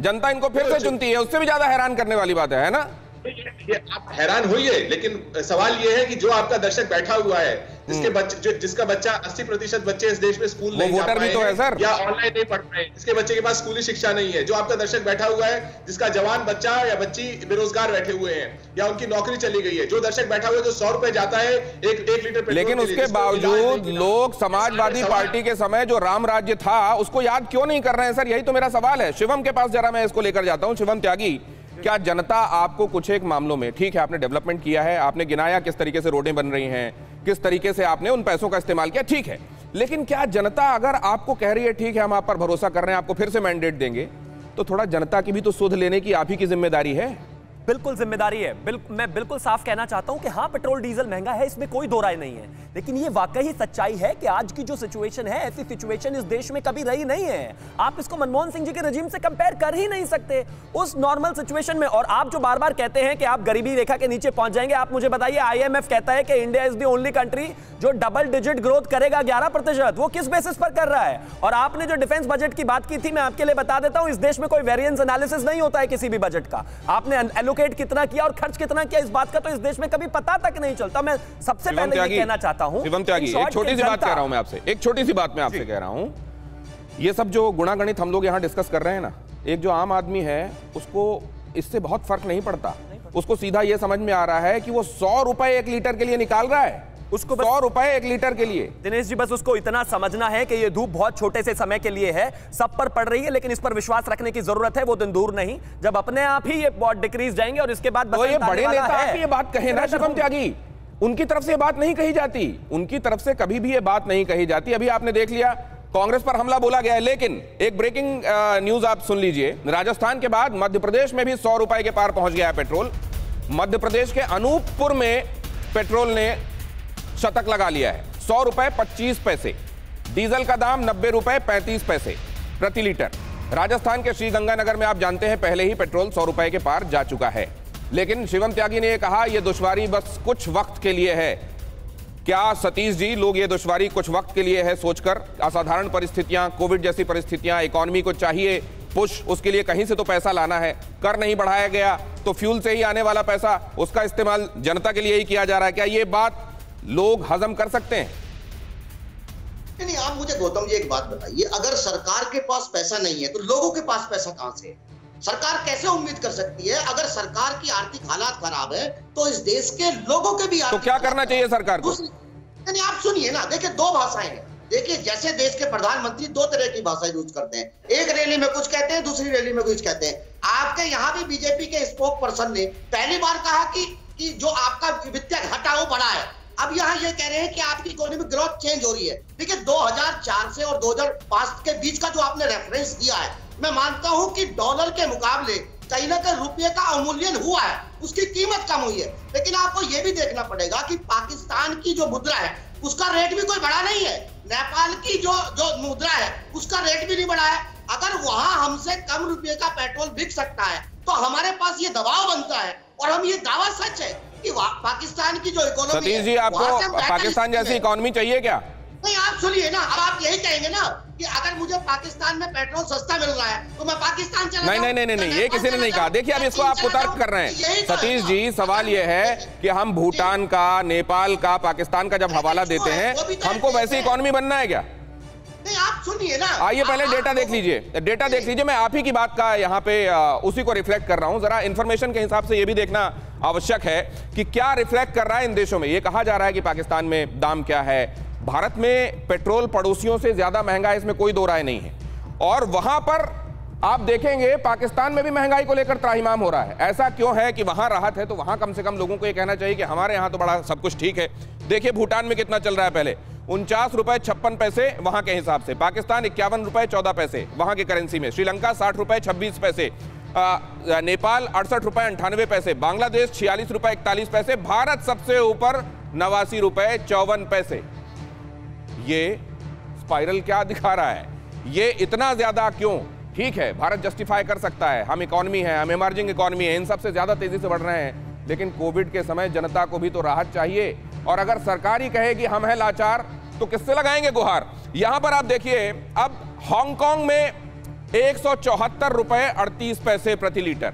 जनता इनको फिर से चुनती है। उससे भी ज्यादा हैरान करने वाली बात है ना? ये आप हैरान होइए, लेकिन सवाल ये है कि जो आपका दर्शक बैठा हुआ है, जिसका बच्चा 80% बच्चे इस देश में स्कूल नहीं जा पाए हैं या ऑनलाइन नहीं पढ़ रहे, जिसके बच्चे के पास स्कूली शिक्षा नहीं है, जो आपका दर्शक बैठा हुआ है जिसका जवान बच्चा या बच्ची बेरोजगार बैठे हुए हैं या उनकी नौकरी चली गई है, जो दर्शक बैठा हुआ है जो 100 रुपए जाता है एक लीटर पेट्रोल, लेकिन उसके बावजूद लोग समाजवादी पार्टी के समय जो राम राज्य था उसको याद क्यों नहीं कर रहे हैं सर? यही तो मेरा सवाल है। शिवम के पास जरा मैं इसको लेकर जाता हूं। शिवम त्यागी, क्या जनता आपको कुछ एक मामलों में, ठीक है आपने डेवलपमेंट किया है, आपने गिनाया किस तरीके से रोडें बन रही हैं, किस तरीके से आपने उन पैसों का इस्तेमाल किया, ठीक है, लेकिन क्या जनता अगर आपको कह रही है ठीक है हम आप पर भरोसा कर रहे हैं, आपको फिर से मैंडेट देंगे, तो थोड़ा जनता की भी तो सुध लेने की आप ही की जिम्मेदारी है? बिल्कुल जिम्मेदारी है। मैं बिल्कुल साफ कहना चाहता हूं कि हाँ, पेट्रोल डीजल महंगा है, इसमें कोई दो राय नहीं है, लेकिन ये वाकई सच्चाई है कि आज की जो सिचुएशन है, ऐसी सिचुएशन इस देश में कभी रही नहीं है। आप इसको मनमोहन सिंह जी के रजीम से कंपेयर कर ही नहीं सकते उस नॉर्मल सिचुएशन में। और आप जो बार बार कहते हैं कि आप गरीबी रेखा के नीचे पहुंच जाएंगे, आप मुझे बताइए, IMF कहता है कि India is the only country जो डबल डिजिट ग्रोथ करेगा 11%। वो किस बेसिस पर कर रहा है? और आपने जो डिफेंस बजट की बात की थी, मैं आपके लिए बता देता हूं, इस देश में कोई वेरिएंस एनालिसिस नहीं होता है किसी भी बजट का। आपने एलोकेट कितना किया और खर्च कितना किया, इस बात का तो इस देश में कभी पता तक नहीं चलता। मैं सबसे पहले ये कहना चाहता हूं, शिवम त्यागी, एक छोटी सी बात कह रहा हूं मैं आपसे, एक छोटी सी बात मैं आपसे कह रहा हूं, ये सब जो गुणागणित हम लोग यहां डिस्कस कर रहे हैं ना, एक जो आम आदमी है उसको इससे बहुत फर्क नहीं पड़ता। उसको सीधा ये समझ में आ रहा है कि वो 100 रुपए 1 लीटर के लिए निकाल रहा है, उसको 100 रुपए 1 लीटर के लिए। दिनेश जी, बस उसको इतना समझना है कि ये धूप बहुत छोटे से समय के लिए है, सब पर पड़ रही है, लेकिन इस पर विश्वास रखने की जरूरत है। वो दिन दूर नहीं जब अपने आप ही ये बहुत डिक्रीज जाएंगे और इसके बाद ये बड़े नेता ये बात कहे ना शिवम त्यागी, उनकी तरफ से ये बात नहीं कही जाती, उनकी तरफ से कभी भी ये बात नहीं कही जाती। अभी आपने देख लिया कांग्रेस पर हमला बोला गया है, लेकिन एक ब्रेकिंग न्यूज आप सुन लीजिए, राजस्थान के बाद मध्य प्रदेश में भी 100 रुपए के पार पहुंच गया है पेट्रोल। मध्य प्रदेश के अनूपपुर में पेट्रोल ने शतक लगा लिया है, 100 रुपए 25 पैसे। डीजल का दाम 90 रुपए 35 पैसे प्रति लीटर। राजस्थान के श्रीगंगानगर में आप जानते हैं पहले ही पेट्रोल 100 रुपए के पार जा चुका है। लेकिन शिवम त्यागी ने यह कहा यह दुश्वारी बस कुछ वक्त के लिए है। क्या सतीश जी, लोग ये दुश्वारी कुछ वक्त के लिए है सोचकर, असाधारण परिस्थितियां, कोविड जैसी परिस्थितियां, इकोनॉमी को चाहिए पुश, उसके लिए कहीं से तो पैसा लाना है, कर नहीं बढ़ाया गया तो फ्यूल से ही आने वाला पैसा, उसका इस्तेमाल जनता के लिए ही किया जा रहा है। क्या ये बात लोग हजम कर सकते हैं? नहीं, आप मुझे गौतम जी एक बात बताइए, अगर सरकार के पास पैसा नहीं है तो लोगों के पास पैसा कहां से है? सरकार कैसे उम्मीद कर सकती है? अगर सरकार की आर्थिक हालात खराब है तो इस देश के लोगों के भी तो क्या करना चाहिए सरकार को? नहीं, आप सुनिए ना, देखिए 2 भाषाएं हैं। देखिए, जैसे देश के प्रधानमंत्री 2 तरह की भाषा यूज करते हैं, एक रैली में कुछ कहते हैं, दूसरी रैली में कुछ कहते हैं। आपके यहाँ भी बीजेपी के स्पोक पर्सन ने पहली बार कहा कि जो आपका वित्तीय घाटा वो बढ़ा है। अब यहाँ ये कह रहे हैं कि आपकी इकोनॉमिक ग्रोथ चेंज हो रही है। देखिए, 2004 से और 2005 के बीच का जो आपने रेफरेंस दिया है, मैं मानता हूं कि डॉलर के मुकाबले कहीं ना कहीं रुपये का अवमूल्यन हुआ है, उसकी कीमत कम हुई है। लेकिन आपको यह भी देखना पड़ेगा कि पाकिस्तान की जो मुद्रा है उसका रेट भी कोई बढ़ा नहीं है, नेपाल की जो मुद्रा है उसका रेट भी नहीं बढ़ा है। अगर वहां हमसे कम रुपये का पेट्रोल बिक सकता है तो हमारे पास ये दबाव बनता है, और हम ये दावा सच है कि पाकिस्तान की जो इकोनॉमी सतीश जी, आपको पाकिस्तान जैसी इकोनॉमी चाहिए क्या? नहीं, आप सुनिए ना, अब आप यही कहेंगे ना कि अगर मुझे पाकिस्तान में पेट्रोल सस्ता मिल रहा है तो मैं पाकिस्तान चला जाऊं। नहीं, ये किसी ने नहीं कहा। देखिए, अब इसको आप कुतर्क कर रहे हैं सतीश जी। सवाल ये है कि हम भूटान का, नेपाल का, पाकिस्तान का जब हवाला देते हैं, हमको वैसी इकोनॉमी बनना है क्या? नहीं, आप सुनिए ना, आइए पहले डेटा देख लीजिए, डेटा देख लीजिए। मैं आप ही की बात का यहाँ पे उसी को रिफ्लेक्ट कर रहा हूँ। जरा इंफॉर्मेशन के हिसाब से ये भी देखना आवश्यक है कि क्या रिफ्लेक्ट कर रहा है इन देशों में। ये कहा जा रहा है कि पाकिस्तान में दाम क्या है, भारत में पेट्रोल पड़ोसियों से ज्यादा महंगा है, इसमें कोई दो राय नहीं है। और वहां पर आप देखेंगे पाकिस्तान में भी महंगाई को लेकर त्राहिमाम हो रहा है। ऐसा क्यों है कि वहां राहत है तो वहां कम से कम लोगों को ये कहना चाहिए कि हमारे यहाँ तो बड़ा सब कुछ ठीक है। देखिए भूटान में कितना चल रहा है, पहले 49 रुपए 56 पैसे वहां के हिसाब से, पाकिस्तान 51 रुपए 14 पैसे वहां की करेंसी में, श्रीलंका 60 रुपए 26 पैसे, नेपाल 68 रुपए 98 पैसे, बांग्लादेश 46 रुपए 41 पैसे, भारत सबसे ऊपर 89 रुपए 54 पैसे। ये स्पाइरल क्या दिखा रहा है? ये इतना ज्यादा क्यों? ठीक है, भारत जस्टिफाई कर सकता है, हम इकोनॉमी है, हम इमर्जिंग इकोनॉमी है, इन सबसे ज्यादा तेजी से बढ़ रहे हैं, लेकिन कोविड के समय जनता को भी तो राहत चाहिए। और अगर सरकार ही कहे कि हम हैं लाचार तो किससे लगाएंगे गुहार? यहां पर आप देखिए, अब हांगकांग में 174 रुपए 38 पैसे प्रति लीटर,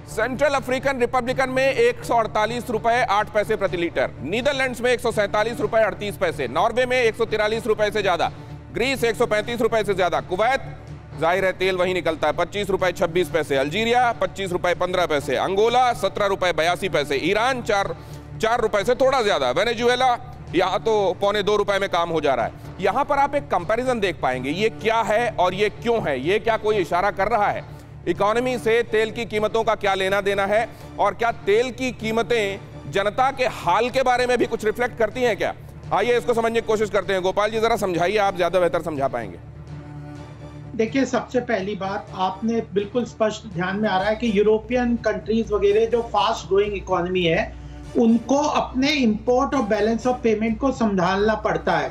सेंट्रल अफ्रीकन रिपब्लिकन में 148 रुपए 8 पैसे प्रति लीटर, नीदरलैंड्स में 147 रुपए 38 पैसे, नॉर्वे में 143 रुपए से ज्यादा, ग्रीस 135 रुपए से ज्यादा, कुवैत जाहिर है तेल वही निकलता है 25 रुपए 26 पैसे, अल्जीरिया 25 रुपए 15 पैसे, अंगोला 17 रुपए 82 पैसे, ईरान 4 रुपए से थोड़ा ज्यादा, वेनेजुएला यहाँ तो पौने 2 रुपए में काम हो जा रहा है। यहाँ पर आप एक कंपैरिजन देख पाएंगे, ये क्या है और ये क्यों है। ये क्या कोई इशारा कर रहा है इकोनॉमी से तेल की कीमतों का क्या लेना देना है, और क्या तेल की कीमतें जनता के हाल के बारे में भी कुछ रिफ्लेक्ट करती हैं क्या? आइए इसको समझने की कोशिश करते हैं। गोपाल जी जरा समझाइए, आप ज्यादा बेहतर समझा पाएंगे। देखिए, सबसे पहली बात आपने बिल्कुल स्पष्ट ध्यान में आ रहा है कि यूरोपियन कंट्रीज वगैरह जो फास्ट ग्रोइंग इकोनॉमी है उनको अपने इंपोर्ट और बैलेंस ऑफ पेमेंट को संभालना पड़ता है।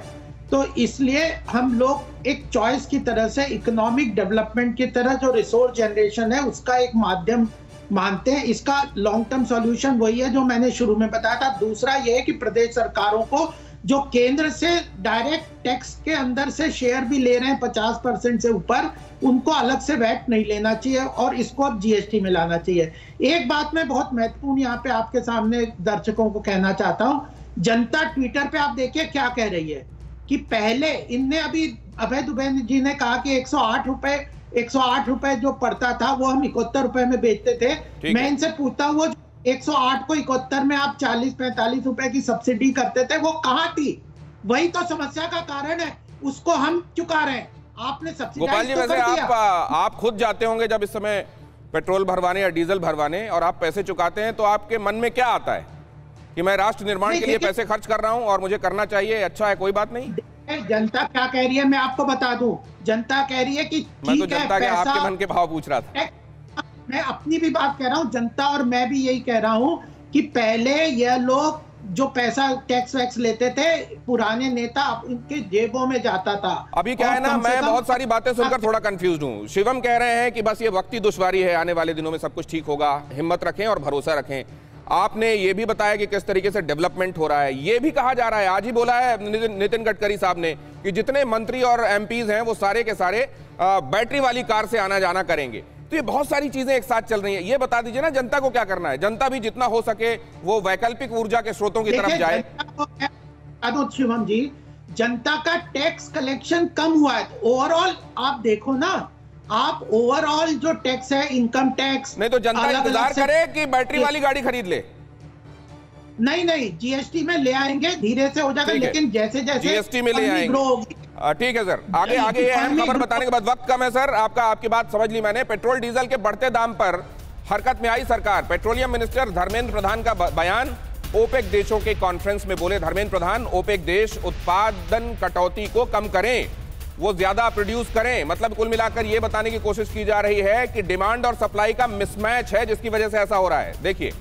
तो इसलिए हम लोग एक चॉइस की तरह से इकोनॉमिक डेवलपमेंट की तरह जो रिसोर्स जनरेशन है उसका एक माध्यम मानते हैं। इसका लॉन्ग टर्म सॉल्यूशन वही है जो मैंने शुरू में बताया था। दूसरा यह है कि प्रदेश सरकारों को जो केंद्र से डायरेक्ट टैक्स के अंदर से शेयर भी ले रहे हैं 50% से ऊपर, उनको अलग से वैट नहीं लेना चाहिए और इसको अब जीएसटी में लाना चाहिए। एक बात मैं बहुत महत्वपूर्ण यहाँ पे आपके सामने दर्शकों को कहना चाहता हूँ। जनता ट्विटर पे आप देखिए क्या कह रही है कि पहले इनने अभी अभय दुबे जी ने कहा कि 108 रुपए जो पड़ता था वो हम 71 रुपए में बेचते थे। मैं इनसे पूछता हूँ, वो 108 को 71 में आप 40-45 रुपए की सब्सिडी करते थे, वो कहाँ थी? वही तो समस्या का कारण है, उसको हम चुका रहे हैं। आपने सब्सिडी गोपाल जी वैसे आप खुद जाते होंगे जब इस समय पेट्रोल भरवाने या डीजल भरवाने और आप पैसे चुकाते हैं, तो आपके मन में क्या आता है कि मैं राष्ट्र निर्माण के लिए पैसे खर्च कर रहा हूं और मुझे करना चाहिए, अच्छा है, कोई बात नहीं। जनता क्या कह रही है मैं आपको बता दूं। जनता कह रही है कि मैं तो जनता के आपके मन के भाव पूछ रहा था। मैं अपनी भी बात कह रहा हूं, जनता और मैं भी यही कह रहा हूं कि पहले यह लोग जो पैसा टैक्स वैक्स लेते थे, पुराने नेता, उनके जेबों में जाता था। अभी क्या है ना, मैं बहुत सारी बातें सुनकर थोड़ा कंफ्यूज हूँ। शिवम कह रहे हैं कि बस ये वक्ती दुश्वारी है, आने वाले दिनों में सब कुछ ठीक होगा, हिम्मत रखें और भरोसा रखें। आपने ये भी बताया कि किस तरीके से डेवलपमेंट हो रहा है। ये भी कहा जा रहा है, आज ही बोला है नितिन गडकरी साहब ने कि जितने मंत्री और एमपीज हैं वो सारे के सारे बैटरी वाली कार से आना जाना करेंगे। तो ये बहुत सारी चीजें एक साथ चल रही हैं। ये बता दीजिए ना जनता को क्या करना है। जनता भी जितना हो सके वो वैकल्पिक ऊर्जा के स्रोतों की तरफ जाए। शिवम जी, जनता का टैक्स कलेक्शन कम हुआ है। ओवरऑल आप देखो ना, आप ओवरऑल जो टैक्स है, इनकम टैक्स, नहीं तो जनता इंतजार करे कि बैटरी वाली गाड़ी खरीद ले। नहीं, जीएसटी में ले आएंगे, धीरे से हो जाएगा, लेकिन जैसे जैसे जीएसटी में ले आएंगे। ठीक है सर, आगे ये अहम खबर बताने के बाद, वक्त कम है सर, आपकी बात समझ ली मैंने। पेट्रोल डीजल के बढ़ते दाम पर हरकत में आई सरकार। पेट्रोलियम मिनिस्टर धर्मेंद्र प्रधान का बयान। ओपेक देशों के कॉन्फ्रेंस में बोले धर्मेंद्र प्रधान, ओपेक देश उत्पादन कटौती को कम करें। वो ज्यादा प्रोड्यूस करें। मतलब कुल मिलाकर ये बताने की कोशिश की जा रही है कि डिमांड और सप्लाई का मिसमैच है जिसकी वजह से ऐसा हो रहा है। देखिए,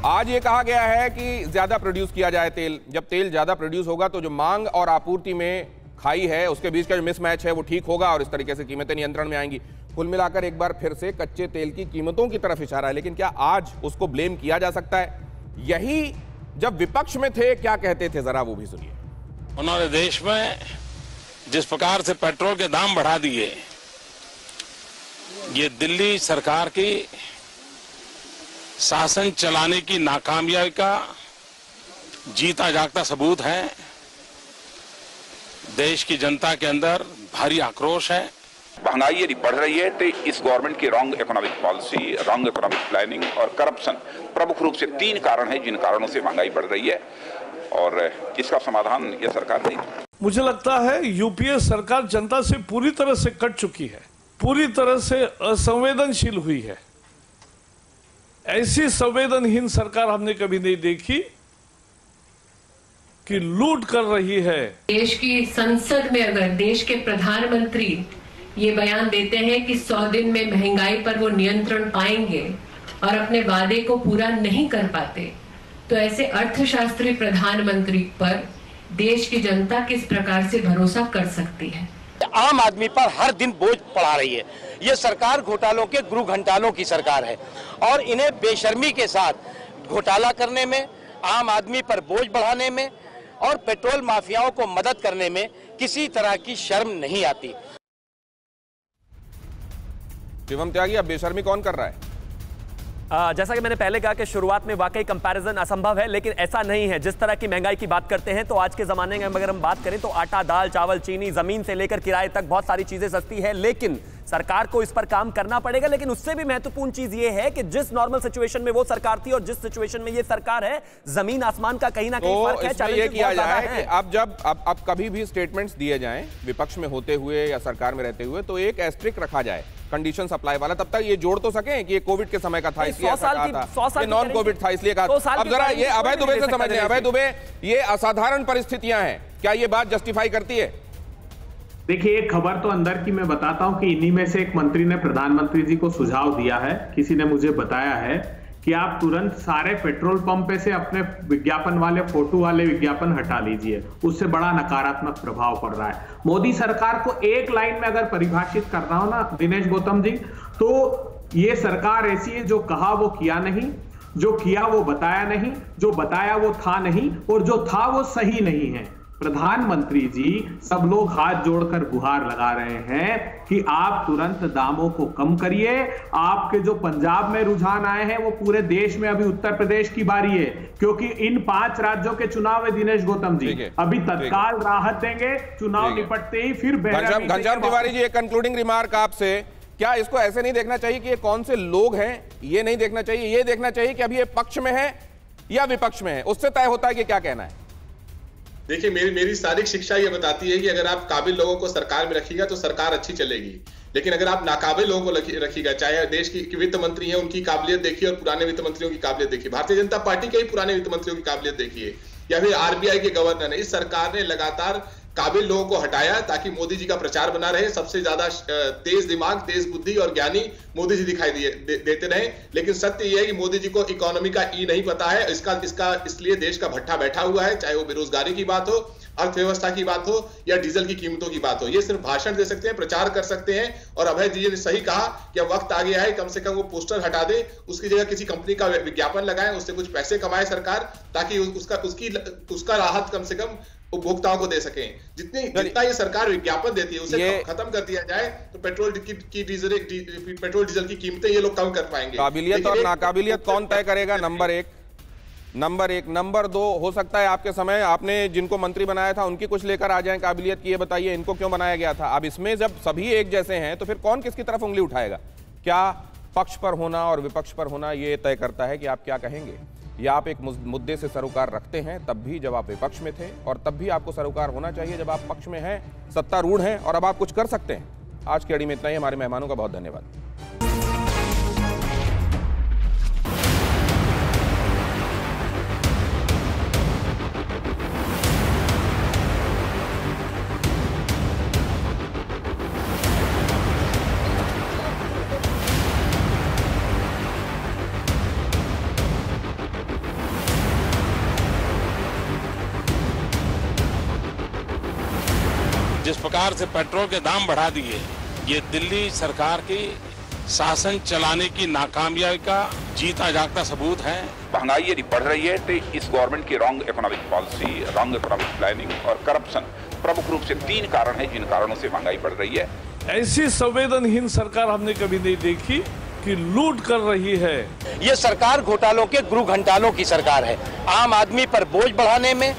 आज ये कहा गया है कि ज्यादा प्रोड्यूस किया जाए तेल। जब तेल ज्यादा प्रोड्यूस होगा तो जो मांग और आपूर्ति में खाई है उसके बीच का जो मिसमैच है वो ठीक होगा और इस तरीके से कीमतें नियंत्रण में आएंगी। कुल मिलाकर एक बार फिर से कच्चे तेल की कीमतों की तरफ इशारा है, लेकिन क्या आज उसको ब्लेम किया जा सकता है? यही जब विपक्ष में थे क्या कहते थे, जरा वो भी सुनिए। उन्होंने देश में जिस प्रकार से पेट्रोल के दाम बढ़ा दिए, ये दिल्ली सरकार की शासन चलाने की नाकामयाबी का जीता जागता सबूत है। देश की जनता के अंदर भारी आक्रोश है। महंगाई यदि बढ़ रही है तो इस गवर्नमेंट की wrong economic policy, wrong economic planning और करप्शन प्रमुख रूप से 3 कारण है जिन कारणों से महंगाई बढ़ रही है और इसका समाधान यह सरकार नहीं। मुझे लगता है यूपीए सरकार जनता से पूरी तरह से कट चुकी है, पूरी तरह से असंवेदनशील हुई है। ऐसी संवेदनहीन सरकार हमने कभी नहीं देखी कि लूट कर रही है। देश की संसद में अगर देश के प्रधानमंत्री ये बयान देते हैं कि 100 दिन में महंगाई पर वो नियंत्रण पाएंगे और अपने वादे को पूरा नहीं कर पाते, तो ऐसे अर्थशास्त्री प्रधानमंत्री पर देश की जनता किस प्रकार से भरोसा कर सकती है? आम आदमी पर हर दिन बोझ पड़ा रही है। ये सरकार घोटालों के गुरु घंटालों की सरकार है और इन्हें बेशर्मी के साथ घोटाला करने में, आम आदमी पर बोझ बढ़ाने में और पेट्रोल माफियाओं को मदद करने में किसी तरह की शर्म नहीं आती। शिवम त्यागी, अब बेशर्मी कौन कर रहा है? जैसा कि मैंने पहले कहा कि शुरुआत में वाकई कंपैरिजन असंभव है, लेकिन ऐसा नहीं है। जिस तरह की महंगाई की बात करते हैं तो आज के ज़माने में अगर हम बात करें तो आटा, दाल, चावल, चीनी, ज़मीन से लेकर किराए तक बहुत सारी चीज़ें सस्ती है, लेकिन सरकार को इस पर काम करना पड़ेगा। लेकिन उससे भी महत्वपूर्ण चीज़ ये है कि जिस नॉर्मल सिचुएशन में वो सरकार थी और जिस सिचुएशन में ये सरकार है, जमीन आसमान का कहीं ना कहीं फर्क है। इसमें ये किया जाए कि अब कभी भी स्टेटमेंट्स दिए जाएं विपक्ष में होते हुए या सरकार में रहते हुए, तो एक एस्ट्रिक रखा जाए कंडीशन सप्लाई वाला, तब तक ये जोड़ तो सकें कि ये कोविड के समय का था इसलिए ऐसा कहा था, ये नॉन कोविड था इसलिए कहा था। अब जरा ये अभय दुबे से समझ लें। अभय दुबे, ये असाधारण परिस्थितियां हैं, क्या ये बात जस्टिफाई करती है? देखिए, एक खबर तो अंदर की मैं बताता हूं कि इन्हीं में से एक मंत्री ने प्रधानमंत्री जी को सुझाव दिया है। किसी ने मुझे बताया है कि आप तुरंत सारे पेट्रोल पंप पे से अपने विज्ञापन वाले, फोटो वाले विज्ञापन हटा लीजिए, उससे बड़ा नकारात्मक प्रभाव पड़ रहा है। मोदी सरकार को एक लाइन में अगर परिभाषित करना हो ना दिनेश गौतम जी, तो ये सरकार ऐसी है जो कहा वो किया नहीं, जो किया वो बताया नहीं, जो बताया वो था नहीं और जो था वो सही नहीं है। प्रधानमंत्री जी सब लोग हाथ जोड़कर गुहार लगा रहे हैं कि आप तुरंत दामों को कम करिए। आपके जो पंजाब में रुझान आए हैं वो पूरे देश में अभी उत्तर प्रदेश की बारी है, क्योंकि इन 5 राज्यों के चुनाव है दिनेश गौतम जी, अभी तत्काल राहत देंगे, चुनाव निपटते ही फिर घनश्याम तिवारी जी, एक कंक्लूडिंग रिमार्क आपसे, क्या इसको ऐसे नहीं देखना चाहिए कि ये कौन से लोग हैं, ये नहीं देखना चाहिए, ये देखना चाहिए कि अभी ये पक्ष में है या विपक्ष में है, उससे तय होता है कि क्या कहना है? देखिए, मेरी सारी शिक्षा ये बताती है कि अगर आप काबिल लोगों को सरकार में रखिएगा तो सरकार अच्छी चलेगी, लेकिन अगर आप नाकाबिल लोगों को रखिएगा, चाहे देश की वित्त मंत्री हैं उनकी काबिलियत देखिए और पुराने वित्त मंत्रियों की काबिलियत देखिए, भारतीय जनता पार्टी के ही पुराने वित्त मंत्रियों की काबिलियत देखिए, या फिर आरबीआई के गवर्नर है। इस सरकार ने लगातार काबिल लोगों को हटाया ताकि मोदी जी का प्रचार बना रहे। सबसे ज्यादा तेज दिमाग, तेज बुद्धि और ज्ञानी मोदी जी दिखाई देते रहे, लेकिन सत्य यह है कि मोदी जी को इकोनॉमी का ई नहीं पता है। इसलिए देश का भट्ठा बैठा हुआ है, चाहे वो बेरोजगारी की बात हो, अर्थव्यवस्था की बात हो या डीजल की कीमतों की बात हो। ये सिर्फ भाषण दे सकते हैं, प्रचार कर सकते हैं। और अभय जी ने सही कहा कि अब वक्त आ गया है, कम से कम वो पोस्टर हटा दे, उसकी जगह किसी कंपनी का विज्ञापन लगाएं, उससे कुछ पैसे कमाए सरकार, ताकि उसका राहत कम से कम उपभोक्ताओं को दे सकें। जितना ये सरकार विज्ञापन देती है उसे खत्म कर दिया जाए तो पेट्रोल डीजल की कीमतें ये लोग कम कर पाएंगे। काबिलियत और नाकाबिलियत कौन तय करेगा? नंबर एक। नंबर 2, हो सकता है आपके समय आपने जिनको मंत्री बनाया था उनकी कुछ लेकर आ जाएं काबिलियत की, ये बताइए इनको क्यों बनाया गया था? अब इसमें जब सभी एक जैसे हैं तो फिर कौन किसकी तरफ उंगली उठाएगा? क्या पक्ष पर होना और विपक्ष पर होना ये तय करता है कि आप क्या कहेंगे? या आप एक मुद्दे से सरोकार रखते हैं तब भी जब आप विपक्ष में थे, और तब भी आपको सरोकार होना चाहिए जब आप पक्ष में हैं, सत्तारूढ़ हैं और अब आप कुछ कर सकते हैं? आज की अड़ी में इतना ही। हमारे मेहमानों का बहुत धन्यवाद। जिस प्रकार से पेट्रोल के दाम बढ़ा दिए, ये दिल्ली सरकार की शासन चलाने की नाकामयाबी का जीता जागता सबूत है। महंगाई यदि बढ़ रही है तो इस गवर्नमेंट की wrong economic policy, wrong economic planning और करप्शन प्रमुख रूप से 3 कारण हैं जिन कारणों से महंगाई बढ़ रही है। ऐसी संवेदनहीन सरकार हमने कभी नहीं देखी कि लूट कर रही है। ये सरकार घोटालों के गुरु घंटालों की सरकार है। आम आदमी पर बोझ बढ़ाने में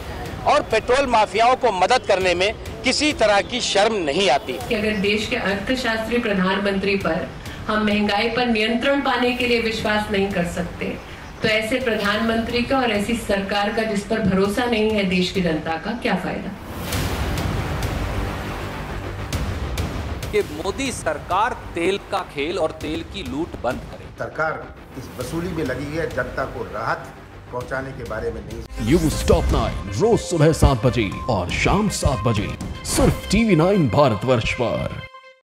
और पेट्रोल माफियाओं को मदद करने में किसी तरह की शर्म नहीं आती। कि अगर देश के अर्थशास्त्री प्रधानमंत्री पर हम महंगाई पर नियंत्रण पाने के लिए विश्वास नहीं कर सकते, तो ऐसे प्रधानमंत्री का और ऐसी सरकार का जिस पर भरोसा नहीं है देश की जनता का, क्या फायदा। कि मोदी सरकार तेल का खेल और तेल की लूट बंद करे। सरकार इस वसूली में लगी है, जनता को राहत पहुंचाने के बारे में नहीं। न्यूज़ टॉप 9 रोज सुबह 7 बजे और शाम 7 बजे सिर्फ TV9 भारतवर्ष पर।